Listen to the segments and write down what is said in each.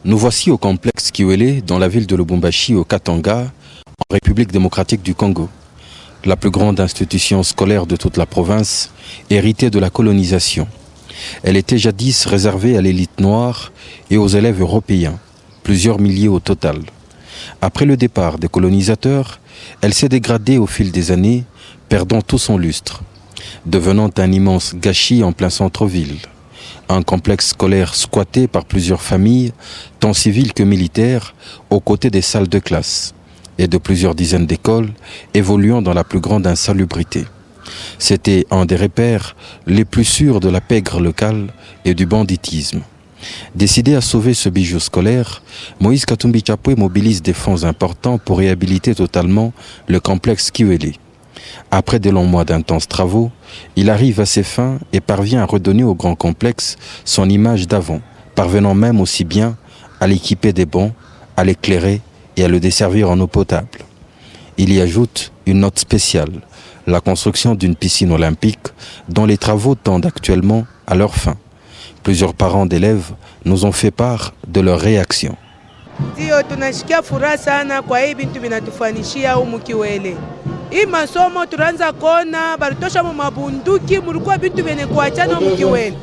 Nous voici au complexe Kiwele, dans la ville de Lubumbashi, au Katanga, en République démocratique du Congo. La plus grande institution scolaire de toute la province, héritée de la colonisation. Elle était jadis réservée à l'élite noire et aux élèves européens, plusieurs milliers au total. Après le départ des colonisateurs, elle s'est dégradée au fil des années, perdant tout son lustre, devenant un immense gâchis en plein centre-ville. Un complexe scolaire squatté par plusieurs familles, tant civiles que militaires, aux côtés des salles de classe et de plusieurs dizaines d'écoles évoluant dans la plus grande insalubrité. C'était un des repères les plus sûrs de la pègre locale et du banditisme. Décidé à sauver ce bijou scolaire, Moïse Katumbi Chapwe mobilise des fonds importants pour réhabiliter totalement le complexe Kiwele. Après de longs mois d'intenses travaux, il arrive à ses fins et parvient à redonner au grand complexe son image d'avant, parvenant même aussi bien à l'équiper des bancs, à l'éclairer et à le desservir en eau potable. Il y ajoute une note spéciale, la construction d'une piscine olympique dont les travaux tendent actuellement à leur fin. Plusieurs parents d'élèves nous ont fait part de leur réaction. Hii masomo tunaanza kona balitosha mabunduki, mulikuwa bintu vyenye kuachana mkiwele.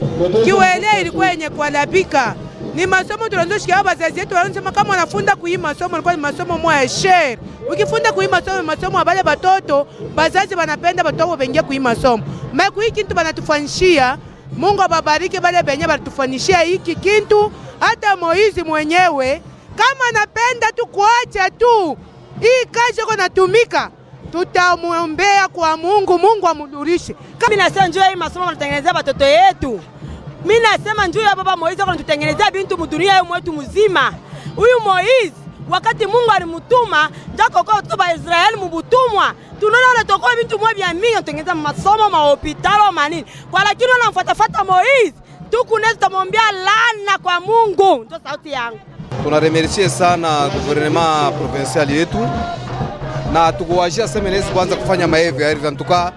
Kiwele ilikuwa yenye kualabika. Ni masomo tunaanza bazazi yetu wanasema kama wanafunda kuhii masomo ilikuwa ni masomo mwa share. Ukifunda kuhii masomo abale batoto, bazazi wanapenda batoto bengie kuhii masomo. Maana hii kintu banatufanyishia, Mungu ababariki bale benye balitufanyishia hiki kintu. Hata Moizi mwenyewe kama anapenda tu kuacha tu hii kazi yako natumika, tutamuombea kwa Mungu, Mungu amudurishe. Mimi nasema njoo hii masomo wanatengenezea watoto yetu. Mimi nasema njoo ya baba Moizi anatutengenezea bintu mudunia yetu mwetu mzima. Huyu Moizi wakati Mungu alimutuma ndako kwa watoto wa Israeli mubutumwa. Tunaona wanatoka bintu mwa bya mingi kutengeneza masomo, mahopitalo, manini. Kwa lakini wanamfuatafuata Moizi, tukuneza tutamwambia laana kwa Mungu. Ndio sauti yangu. Tunaremercie sana gouvernement provincial yetu na tukuwajia semenezi kwanza kufanya maevu ya en tout cas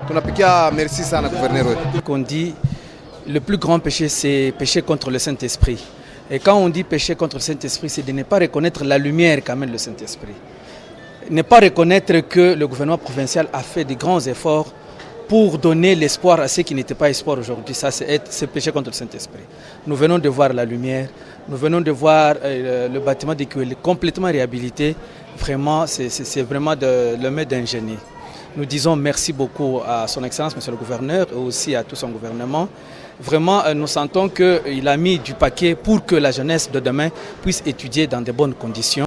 tunapikia merci sana gouverneur wetu. On dit le plus grand péché c'est pécher contre le Saint-Esprit. Et quand on dit pécher contre le Saint-Esprit, c'est de ne pas reconnaître la lumière qu'amène le Saint-Esprit. Ne pas reconnaître que le gouvernement provincial a fait de grands efforts pour donner l'espoir à ceux qui n'étaient pas espoir aujourd'hui. Ça, c'est pécher contre le Saint-Esprit. Nous venons de voir la lumière, nous venons de voir le bâtiment de Kiwele complètement réhabilité. Vraiment, c'est vraiment le maître d'un génie. Nous disons merci beaucoup à son Excellence, Monsieur le Gouverneur, et aussi à tout son gouvernement. Vraiment, nous sentons qu'il a mis du paquet pour que la jeunesse de demain puisse étudier dans de bonnes conditions.